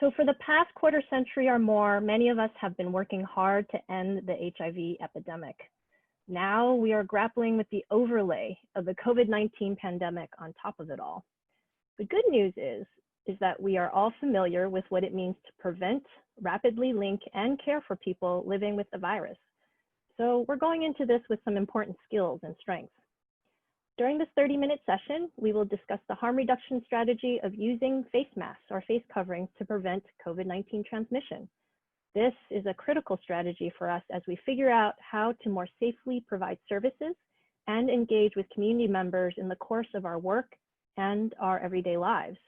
So for the past quarter century or more, many of us have been working hard to end the HIV epidemic. Now we are grappling with the overlay of the COVID-19 pandemic on top of it all. The good news is that we are all familiar with what it means to prevent, rapidly link, and care for people living with the virus. So we're going into this with some important skills and strengths. During this 30-minute session, we will discuss the harm reduction strategy of using face masks or face coverings to prevent COVID-19 transmission. This is a critical strategy for us as we figure out how to more safely provide services and engage with community members in the course of our work and our everyday lives.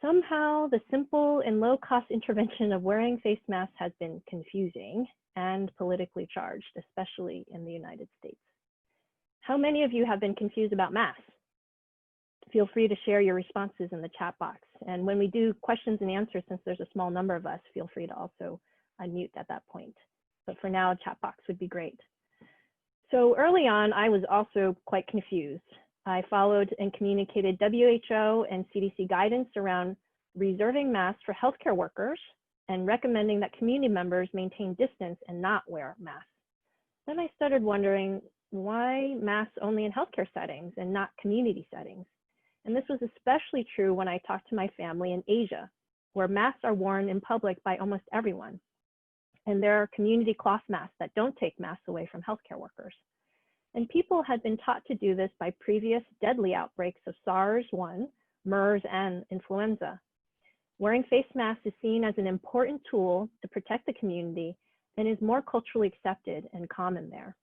Somehow, the simple and low-cost intervention of wearing face masks has been confusing and politically charged, especially in the United States. How many of you have been confused about masks? Feel free to share your responses in the chat box. And when we do questions and answers, since there's a small number of us, feel free to also unmute at that point. But for now, chat box would be great. So early on, I was also quite confused. I followed and communicated WHO and CDC guidance around reserving masks for healthcare workers and recommending that community members maintain distance and not wear masks. Then I started wondering, why masks only in healthcare settings and not community settings? And this was especially true when I talked to my family in Asia, where masks are worn in public by almost everyone. And there are community cloth masks that don't take masks away from healthcare workers. And people had been taught to do this by previous deadly outbreaks of SARS-1, MERS, and influenza. Wearing face masks is seen as an important tool to protect the community and is more culturally accepted and common there.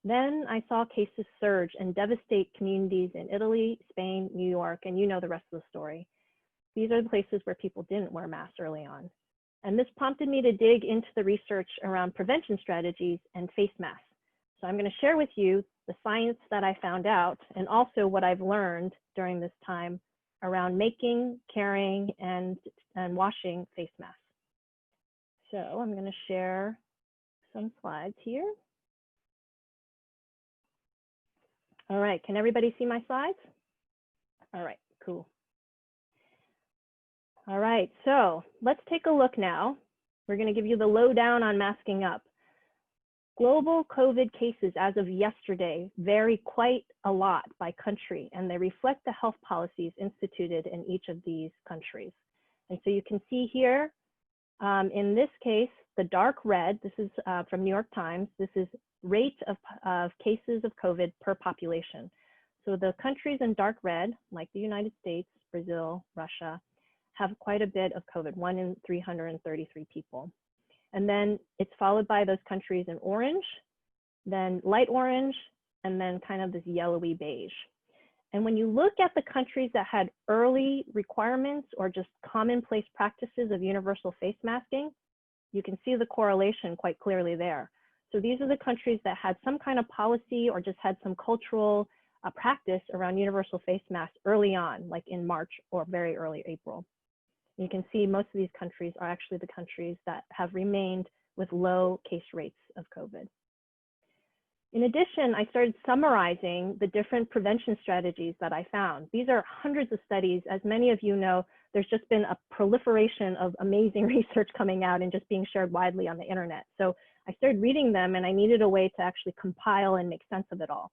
Then I saw cases surge and devastate communities in Italy, Spain, New York, and you know the rest of the story. These are the places where people didn't wear masks early on. And this prompted me to dig into the research around prevention strategies and face masks. So I'm going to share with you the science that I found out and also what I've learned during this time around making, carrying, and washing face masks. So I'm going to share some slides here. All right, can everybody see my slides? All right, cool. All right, so let's take a look now. We're going to give you the lowdown on masking up. Global COVID cases as of yesterday vary quite a lot by country, and they reflect the health policies instituted in each of these countries. And so you can see here, in this case, the dark red, this is from New York Times, this is rate of cases of COVID per population. So the countries in dark red, like the United States, Brazil, Russia, have quite a bit of COVID, 1 in 333 people. And then it's followed by those countries in orange, then light orange, and then kind of this yellowy beige. And when you look at the countries that had early requirements or just commonplace practices of universal face masking, you can see the correlation quite clearly there. So these are the countries that had some kind of policy or just had some cultural practice around universal face masks early on, like in March or very early April. You can see most of these countries are actually the countries that have remained with low case rates of COVID. In addition, I started summarizing the different prevention strategies that I found. These are hundreds of studies. As many of you know, there's just been a proliferation of amazing research coming out and just being shared widely on the internet. So I started reading them and I needed a way to actually compile and make sense of it all.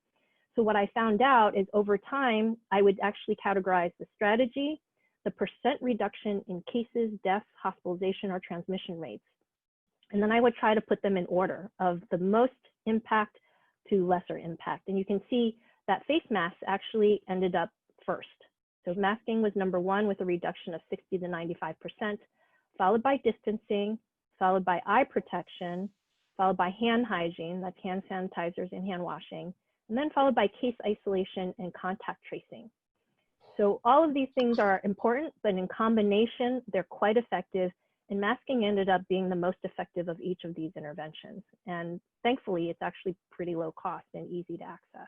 So what I found out is over time, I would actually categorize the strategy, the percent reduction in cases, deaths, hospitalization, or transmission rates. And then I would try to put them in order of the most impact to lesser impact. And you can see that face masks actually ended up first. So masking was number 1 with a reduction of 60 to 95%, followed by distancing, followed by eye protection, followed by hand hygiene, that's hand sanitizers and hand washing, and then followed by case isolation and contact tracing. So all of these things are important, but in combination, they're quite effective, and masking ended up being the most effective of each of these interventions. And thankfully, it's actually pretty low cost and easy to access.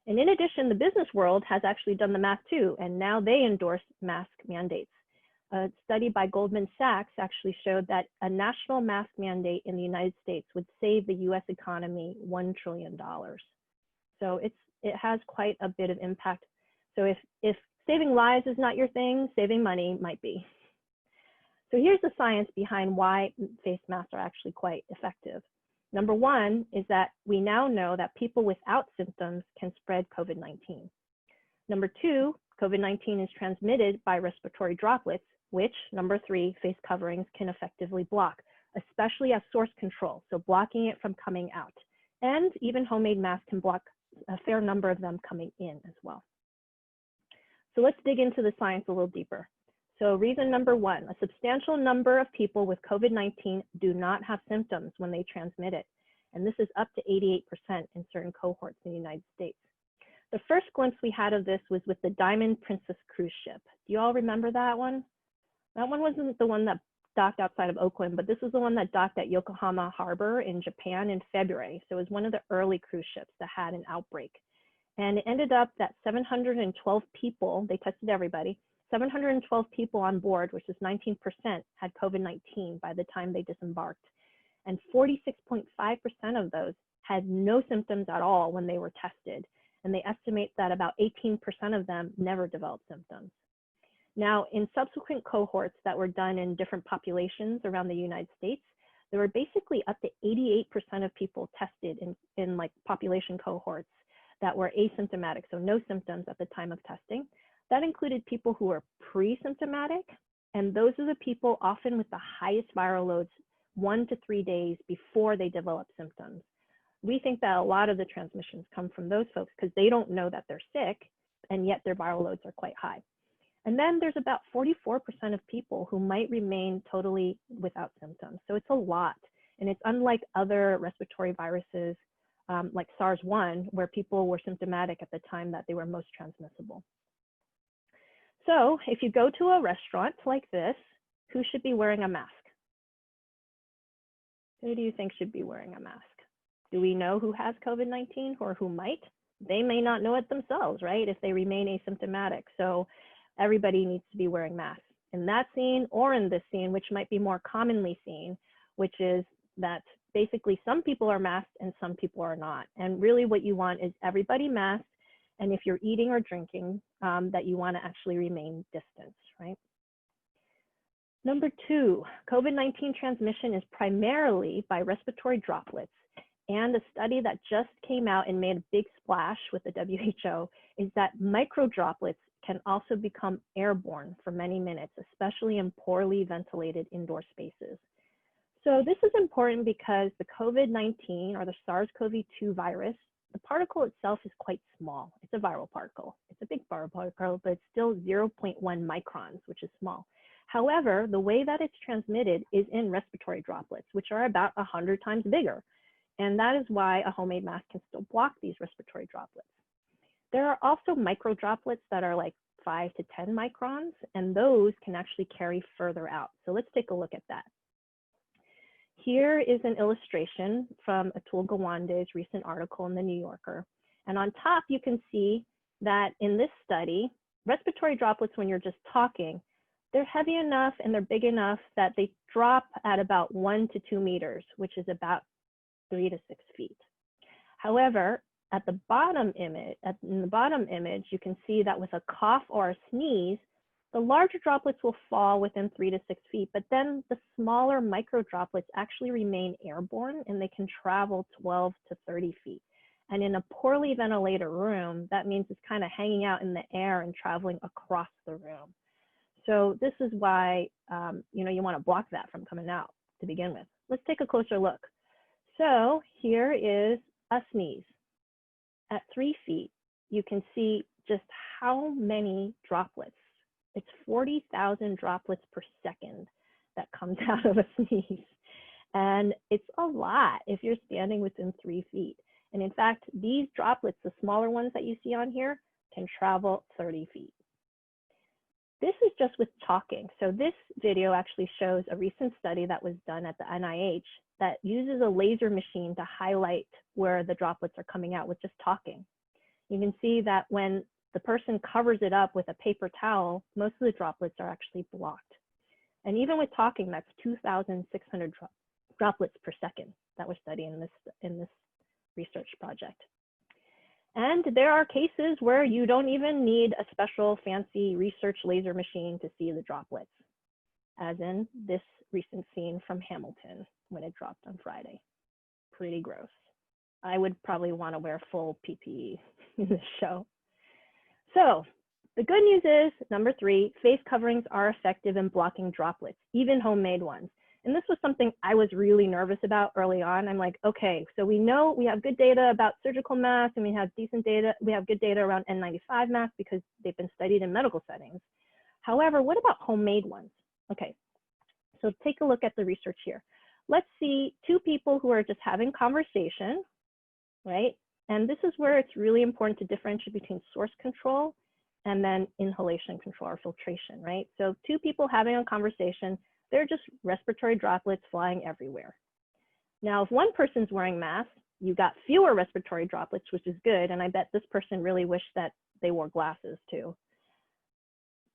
And in addition, the business world has actually done the math too, and now they endorse mask mandates. A study by Goldman Sachs actually showed that a national mask mandate in the United States would save the US economy $1 trillion. So it has quite a bit of impact. So if saving lives is not your thing, saving money might be. So here's the science behind why face masks are actually quite effective. Number one is that we now know that people without symptoms can spread COVID-19. Number two, COVID-19 is transmitted by respiratory droplets, which, number three, face coverings can effectively block, especially as source control, so blocking it from coming out. And even homemade masks can block a fair number of them coming in as well. So let's dig into the science a little deeper. So reason number one, a substantial number of people with COVID-19 do not have symptoms when they transmit it. And this is up to 88% in certain cohorts in the United States. The first glimpse we had of this was with the Diamond Princess cruise ship. Do you all remember that one? That one wasn't the one that docked outside of Oakland, but this is the one that docked at Yokohama Harbor in Japan in February. So it was one of the early cruise ships that had an outbreak. And it ended up that 712 people, they tested everybody, 712 people on board, which is 19%, had COVID-19 by the time they disembarked. And 46.5% of those had no symptoms at all when they were tested. And they estimate that about 18% of them never developed symptoms. Now, in subsequent cohorts that were done in different populations around the United States, there were basically up to 88% of people tested in like population cohorts that were asymptomatic, so no symptoms at the time of testing. That included people who were pre-symptomatic, and those are the people often with the highest viral loads 1 to 3 days before they develop symptoms. We think that a lot of the transmissions come from those folks because they don't know that they're sick, and yet their viral loads are quite high. And then there's about 44% of people who might remain totally without symptoms. So it's a lot. And it's unlike other respiratory viruses like SARS-1, where people were symptomatic at the time that they were most transmissible. So if you go to a restaurant like this, who should be wearing a mask? Who do you think should be wearing a mask? Do we know who has COVID-19 or who might? They may not know it themselves, right? If they remain asymptomatic. So everybody needs to be wearing masks in that scene or in this scene, which might be more commonly seen, which is that basically some people are masked and some people are not. And really what you want is everybody masked. And if you're eating or drinking, that you want to actually remain distanced, right? Number two, COVID-19 transmission is primarily by respiratory droplets. And a study that just came out and made a big splash with the WHO is that microdroplets can also become airborne for many minutes, especially in poorly ventilated indoor spaces. So this is important because the COVID-19 or the SARS-CoV-2 virus, the particle itself is quite small. It's a viral particle. It's a big viral particle, but it's still 0.1 microns, which is small. However, the way that it's transmitted is in respiratory droplets, which are about 100 times bigger. And that is why a homemade mask can still block these respiratory droplets. There are also microdroplets that are like 5 to 10 microns, and those can actually carry further out. So let's take a look at that. Here is an illustration from Atul Gawande's recent article in the New Yorker. And on top, you can see that in this study, respiratory droplets, when you're just talking, they're heavy enough and they're big enough that they drop at about 1 to 2 meters, which is about 3 to 6 feet. However, at the bottom image, in the bottom image, you can see that with a cough or a sneeze, the larger droplets will fall within 3 to 6 feet, but then the smaller micro droplets actually remain airborne and they can travel 12 to 30 feet. And in a poorly ventilated room, that means it's kind of hanging out in the air and traveling across the room. So this is why you want to block that from coming out to begin with. Let's take a closer look. So here is a sneeze. At 3 feet, you can see just how many droplets. It's 40,000 droplets per second that comes out of a sneeze. And it's a lot if you're standing within 3 feet. And in fact, these droplets, the smaller ones that you see on here, can travel 30 feet. This is just with talking. So this video actually shows a recent study that was done at the NIH that uses a laser machine to highlight where the droplets are coming out with just talking. You can see that when the person covers it up with a paper towel, most of the droplets are actually blocked. And even with talking, that's 2,600 droplets per second that we're studying in this research project. And there are cases where you don't even need a special fancy research laser machine to see the droplets. as in this recent scene from Hamilton when it dropped on Friday. Pretty gross. I would probably want to wear full PPE in this show. So the good news is, number 3, face coverings are effective in blocking droplets, even homemade ones. And this was something I was really nervous about early on. I'm like, okay, so we know we have good data about surgical masks, and we have decent data. We have good data around N95 masks because they've been studied in medical settings. However, what about homemade ones? Okay, so take a look at the research here. Let's see 2 people who are just having conversation, right? And this is where it's really important to differentiate between source control and then inhalation control or filtration, right? So 2 people having a conversation, they're just respiratory droplets flying everywhere. Now, if one person's wearing masks, you got fewer respiratory droplets, which is good. And I bet this person really wished that they wore glasses too.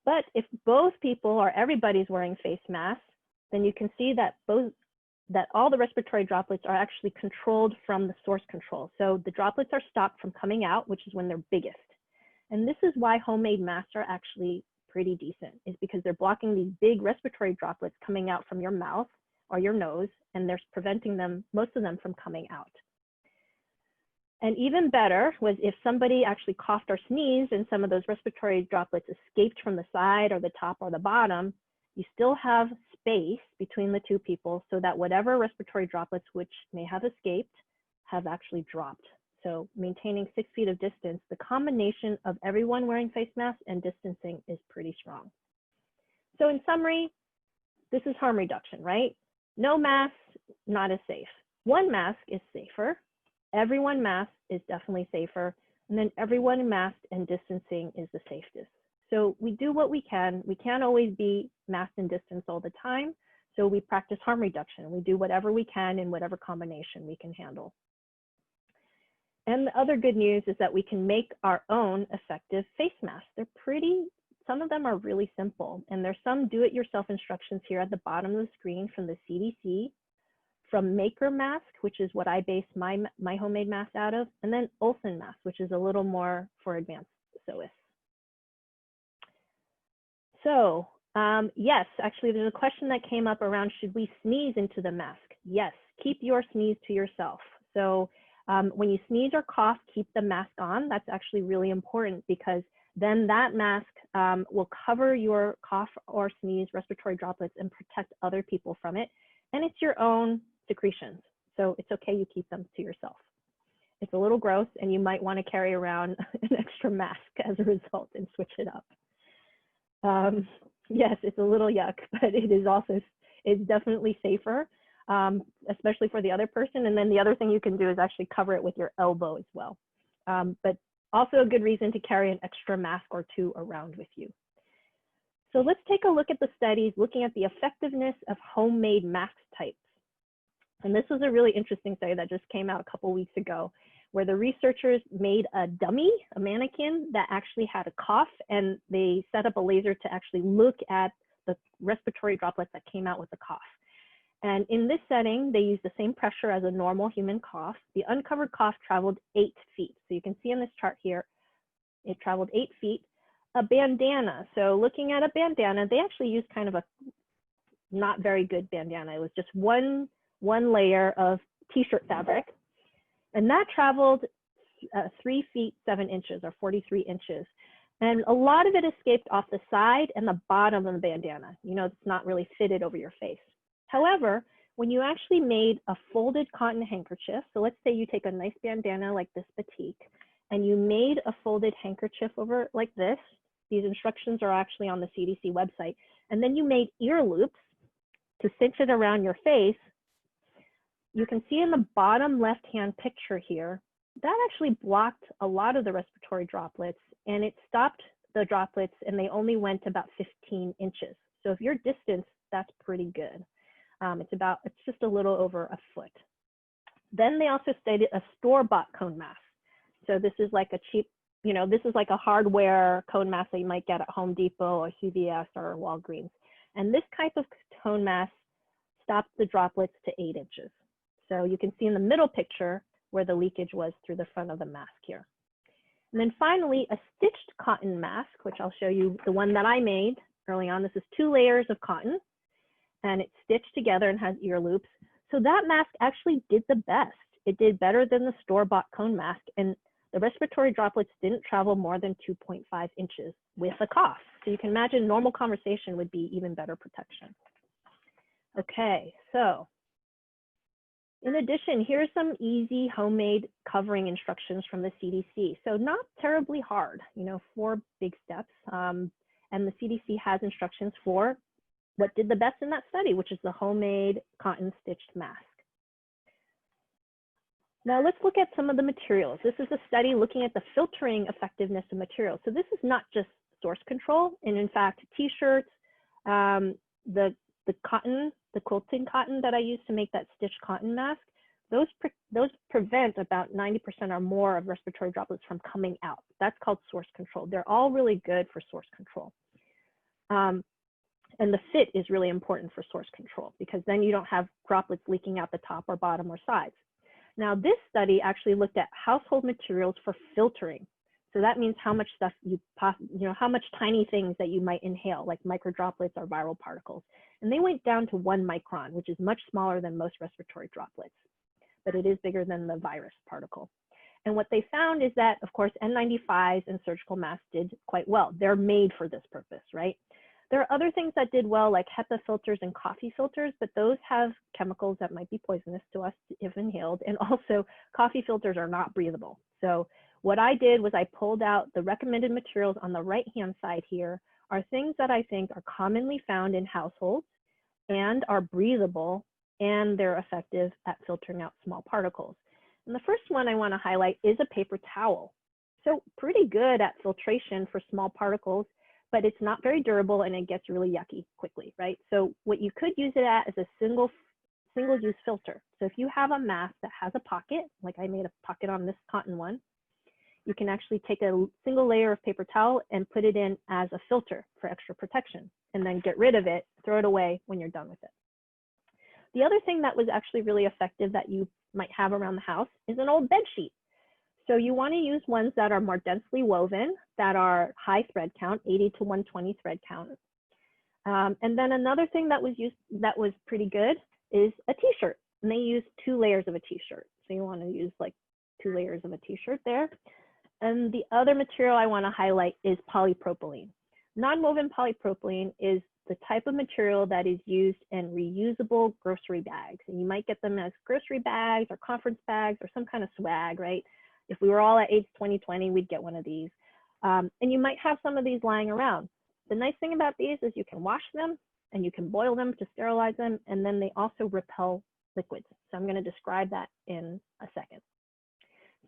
But if both people or everybody's wearing face masks, then you can see that all the respiratory droplets are actually controlled from the source control. So the droplets are stopped from coming out, which is when they're biggest. And this is why homemade masks are actually pretty decent, is because they're blocking these big respiratory droplets coming out from your mouth or your nose, and they're preventing them, most of them, from coming out. And even better was if somebody actually coughed or sneezed and some of those respiratory droplets escaped from the side or the top or the bottom, you still have space between the 2 people so that whatever respiratory droplets which may have escaped have actually dropped. So maintaining 6 feet of distance, the combination of everyone wearing face masks and distancing is pretty strong. So in summary, this is harm reduction, right? No mask, not as safe. One mask is safer. Everyone masked is definitely safer. And then everyone masked and distancing is the safest. So we do what we can. We can't always be masked and distanced all the time. So we practice harm reduction. We do whatever we can in whatever combination we can handle. And the other good news is that we can make our own effective face masks. They're pretty, some of them are really simple. And there's some do-it-yourself instructions here at the bottom of the screen from the CDC, from Maker Mask, which is what I base my homemade mask out of, and then Olsen Mask, which is a little more for advanced sewists. So yes, actually there's a question that came up around, should we sneeze into the mask? Yes, keep your sneeze to yourself. So when you sneeze or cough, keep the mask on. That's actually really important because then that mask will cover your cough or sneeze respiratory droplets and protect other people from it. And it's your own secretions. So it's okay, you keep them to yourself. It's a little gross and you might want to carry around an extra mask as a result and switch it up. Yes, it's a little yuck, but it is also, it's definitely safer, especially for the other person. And then the other thing you can do is actually cover it with your elbow as well. But also a good reason to carry an extra mask or 2 around with you. So let's take a look at the studies looking at the effectiveness of homemade mask types. And this was a really interesting study that just came out a couple weeks ago, where the researchers made a dummy, a mannequin that actually had a cough, and they set up a laser to actually look at the respiratory droplets that came out with the cough. And in this setting, they used the same pressure as a normal human cough. The uncovered cough traveled 8 feet. So you can see in this chart here, it traveled 8 feet. A bandana, so looking at a bandana, they actually used kind of a not very good bandana. It was just one layer of t-shirt fabric. And that traveled 3 feet 7 inches or 43 inches. And a lot of it escaped off the side and the bottom of the bandana. You know, it's not really fitted over your face. However, when you actually made a folded cotton handkerchief, so let's say you take a nice bandana like this batik, and you made a folded handkerchief over it like this, these instructions are actually on the CDC website, and then you made ear loops to cinch it around your face, you can see in the bottom left-hand picture here, that actually blocked a lot of the respiratory droplets, and it stopped the droplets, and they only went about 15 inches. So if you're distance, that's pretty good. It's just a little over a foot. Then they also studied a store-bought cone mask. So this is like a cheap, you know, this is like a hardware cone mask that you might get at Home Depot or CVS or Walgreens. And this type of cone mask stopped the droplets to 8 inches. So you can see in the middle picture where the leakage was through the front of the mask here. And then finally, a stitched cotton mask, which I'll show you the one that I made early on. This is 2 layers of cotton. and it's stitched together and has ear loops. So that mask actually did the best. It did better than the store-bought cone mask, and the respiratory droplets didn't travel more than 2.5 inches with a cough. So you can imagine normal conversation would be even better protection. Okay, so in addition, here's some easy homemade covering instructions from the CDC. So not terribly hard, 4 big steps. And the CDC has instructions for what did the best in that study, which is the homemade cotton stitched mask. Now let's look at some of the materials. This is a study looking at the filtering effectiveness of materials. So this is not just source control, and in fact, t-shirts, the cotton, the quilting cotton that I use to make that stitched cotton mask, those prevent about 90% or more of respiratory droplets from coming out. That's called source control. They're all really good for source control. And the fit is really important for source control because then you don't have droplets leaking out the top or bottom or sides. Now, this study actually looked at household materials for filtering. So that means how much stuff how much tiny things that you might inhale, like microdroplets or viral particles. And they went down to 1 micron, which is much smaller than most respiratory droplets, but it is bigger than the virus particle. And what they found is that, of course, N95s and surgical masks did quite well. They're made for this purpose, right? There are other things that did well, like HEPA filters and coffee filters, but those have chemicals that might be poisonous to us if inhaled. And also, coffee filters are not breathable. So what I did was I pulled out the recommended materials on the right-hand side here are things that I think are commonly found in households and are breathable, and they're effective at filtering out small particles. And the first one I want to highlight is a paper towel. So pretty good at filtration for small particles, but it's not very durable and it gets really yucky quickly, right? So what you could use it at is a single-use filter. So if you have a mask that has a pocket, like I made a pocket on this cotton one, you can actually take a single layer of paper towel and put it in as a filter for extra protection, and then get rid of it, throw it away when you're done with it. The other thing that was actually really effective that you might have around the house is an old bed sheet. So you want to use ones that are more densely woven, that are high thread count, 80 to 120 thread count. And then another thing that was used that was pretty good is a t-shirt, and they use 2 layers of a t-shirt. So you want to use like 2 layers of a t-shirt there. And the other material I want to highlight is polypropylene. Non-woven polypropylene is the type of material that is used in reusable grocery bags. And you might get them as grocery bags or conference bags or some kind of swag, right? If we were all at AIDS 2020, we'd get one of these. And you might have some of these lying around. The nice thing about these is you can wash them and you can boil them to sterilize them, and then they also repel liquids. So I'm going to describe that in a second.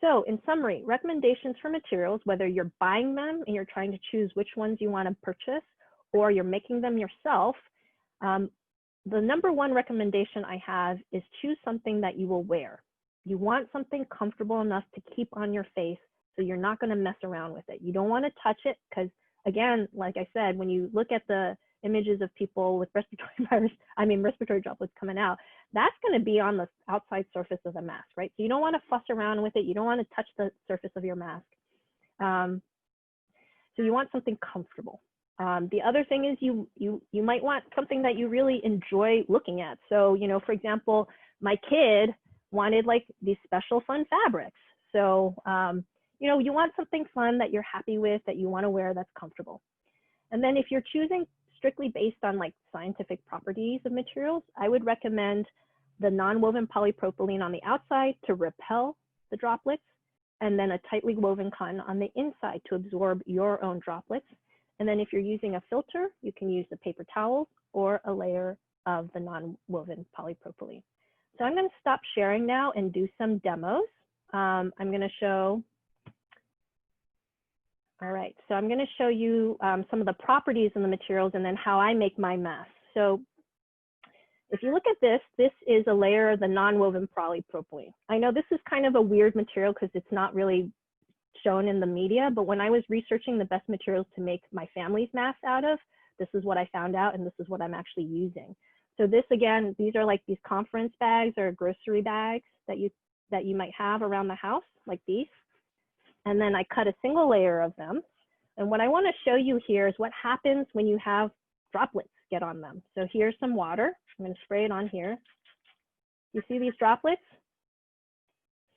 So in summary, recommendations for materials, whether you're buying them and you're trying to choose which ones you want to purchase, or you're making them yourself, the #1 recommendation I have is choose something that you will wear. You want something comfortable enough to keep on your face, so you're not going to mess around with it. You don't want to touch it because, again, like I said, when you look at the images of people with respiratory droplets coming out, that's going to be on the outside surface of the mask, right? So you don't want to fuss around with it. You don't want to touch the surface of your mask. So you want something comfortable. The other thing is you might want something that you really enjoy looking at. So, for example, my kid wanted like these special fun fabrics. So, you want something fun that you're happy with, that you want to wear, that's comfortable. And then if you're choosing strictly based on like scientific properties of materials, I would recommend the non-woven polypropylene on the outside to repel the droplets, and then a tightly woven cotton on the inside to absorb your own droplets. And then if you're using a filter, you can use the paper towels or a layer of the non-woven polypropylene. So I'm going to stop sharing now and do some demos. I'm going to show, all right, so I'm going to show you some of the properties of the materials and then how I make my mask. So if you look at this, this is a layer of the non-woven polypropylene. I know this is kind of a weird material because it's not really shown in the media, but when I was researching the best materials to make my family's mask out of, this is what I found out, and this is what I'm actually using. So this, again, these are like these conference bags or grocery bags that you might have around the house, like these. And then I cut a single layer of them. And what I want to show you here is what happens when you have droplets get on them. So here's some water. I'm going to spray it on here. You see these droplets?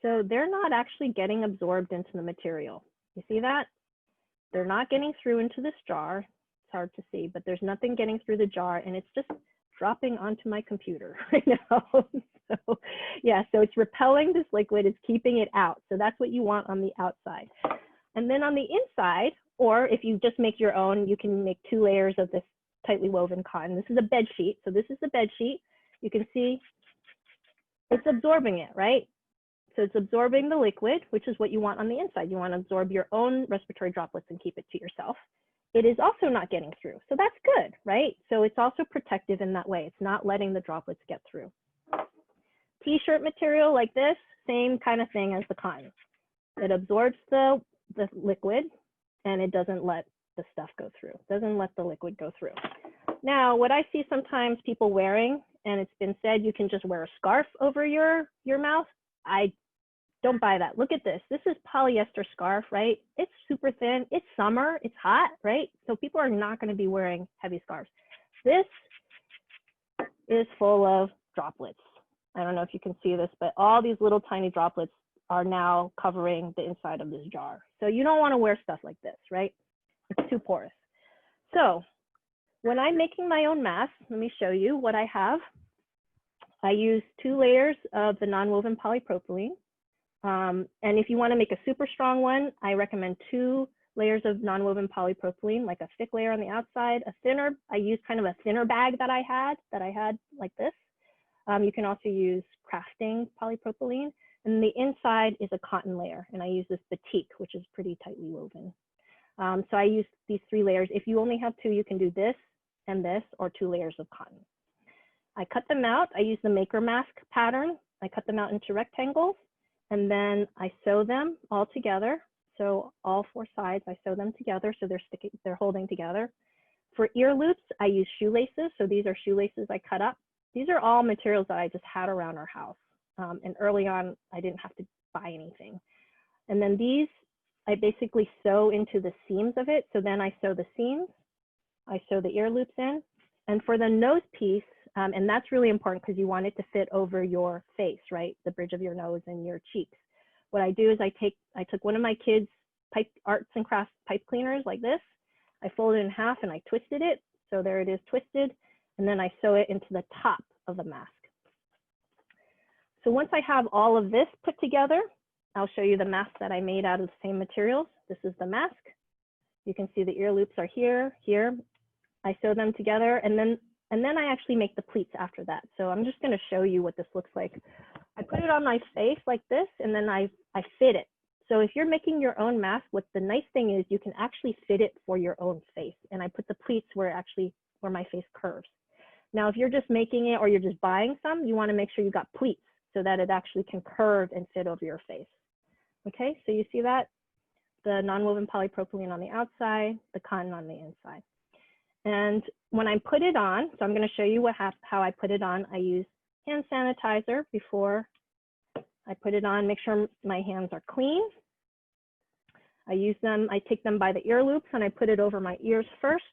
So they're not actually getting absorbed into the material. You see that? They're not getting through into this jar. It's hard to see, but there's nothing getting through the jar, and it's just dropping onto my computer right now. So yeah, so it's repelling this liquid, it's keeping it out. So that's what you want on the outside. And then on the inside, or if you just make your own, you can make 2 layers of this tightly woven cotton. This is a bed sheet. So this is the bed sheet. You can see it's absorbing it, right? So it's absorbing the liquid, which is what you want on the inside. You want to absorb your own respiratory droplets and keep it to yourself. It is also not getting through. So that's good, right? So it's also protective in that way. It's not letting the droplets get through. T-shirt material like this, same kind of thing as the cotton. It absorbs the liquid and it doesn't let the stuff go through. It doesn't let the liquid go through. Now, what I see sometimes people wearing, and it's been said you can just wear a scarf over your mouth. I don't buy that. Look at this. This is polyester scarf, right? It's super thin. It's summer. It's hot, right? So people are not going to be wearing heavy scarves. This is full of droplets. I don't know if you can see this, but all these little tiny droplets are now covering the inside of this jar. So you don't want to wear stuff like this, right? It's too porous. So when I'm making my own mask, let me show you what I have. I use 2 layers of the non-woven polypropylene. And if you want to make a super strong one, I recommend 2 layers of non-woven polypropylene, like a thick layer on the outside, a thinner. I use kind of a thinner bag that I had like this. You can also use crafting polypropylene. And the inside is a cotton layer. And I use this batik, which is pretty tightly woven. So I use these 3 layers. If you only have 2, you can do this and this, or 2 layers of cotton. I cut them out. I use the maker mask pattern. I cut them out into rectangles, and then I sew them all together. So all 4 sides, I sew them together so they're holding together. For ear loops, I use shoelaces. So these are shoelaces I cut up. These are all materials that I just had around our house. And early on, I didn't have to buy anything. And then these, I basically sew into the seams of it. So then I sew the seams, I sew the ear loops in. And for the nose piece, and that's really important because you want it to fit over your face, right? The bridge of your nose and your cheeks. What I do is I took one of my kids' arts and crafts pipe cleaners like this. I folded it in half and I twisted it. So there it is twisted. And then I sew it into the top of the mask. So once I have all of this put together, I'll show you the mask that I made out of the same materials. This is the mask. You can see the ear loops are here. I sew them together, and then I actually make the pleats after that. So I'm just going to show you what this looks like. I put it on my face like this, and then I fit it. So if you're making your own mask, what the nice thing is you can actually fit it for your own face. And I put the pleats where my face curves. Now, if you're just making it or you're just buying some, you want to make sure you got pleats so that it actually can curve and fit over your face. Okay, so you see that? The non-woven polypropylene on the outside, the cotton on the inside. And when I put it on, so I'm going to show you how I put it on. I use hand sanitizer before I put it on, make sure my hands are clean. I take them by the ear loops and I put it over my ears first.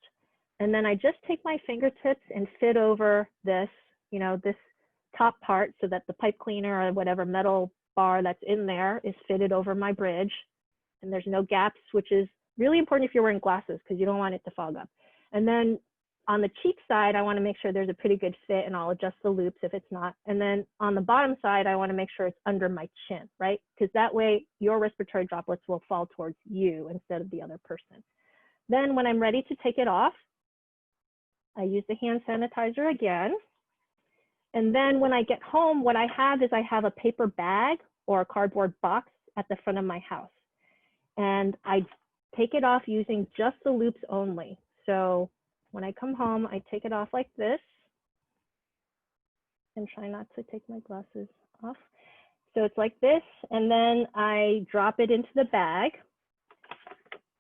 And then I just take my fingertips and fit over this, this top part so that the pipe cleaner or whatever metal bar that's in there is fitted over my bridge. And there's no gaps, which is really important if you're wearing glasses because you don't want it to fog up. And then on the cheek side, I want to make sure there's a pretty good fit, and I'll adjust the loops if it's not. And then on the bottom side, I want to make sure it's under my chin, right? Because that way your respiratory droplets will fall towards you instead of the other person. Then when I'm ready to take it off, I use the hand sanitizer again. And then when I get home, what I have is I have a paper bag or a cardboard box at the front of my house. And I take it off using just the loops only. So when I come home, I take it off like this and try not to take my glasses off. So it's like this, and then I drop it into the bag.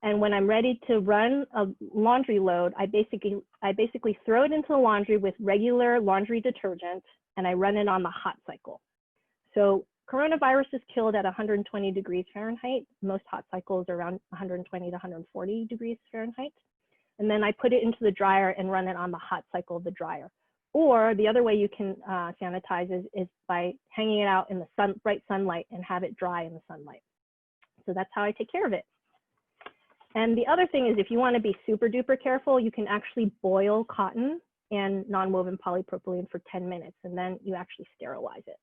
And when I'm ready to run a laundry load, I basically throw it into the laundry with regular laundry detergent, and I run it on the hot cycle. So coronavirus is killed at 120 degrees Fahrenheit. Most hot cycles are around 120 to 140 degrees Fahrenheit. and then I put it into the dryer and run it on the hot cycle of the dryer. Or the other way you can sanitize is by hanging it out in the bright sunlight and have it dry in the sunlight. So that's how I take care of it. And the other thing is, if you want to be super duper careful, you can actually boil cotton and non-woven polypropylene for 10 minutes, and then you actually sterilize it.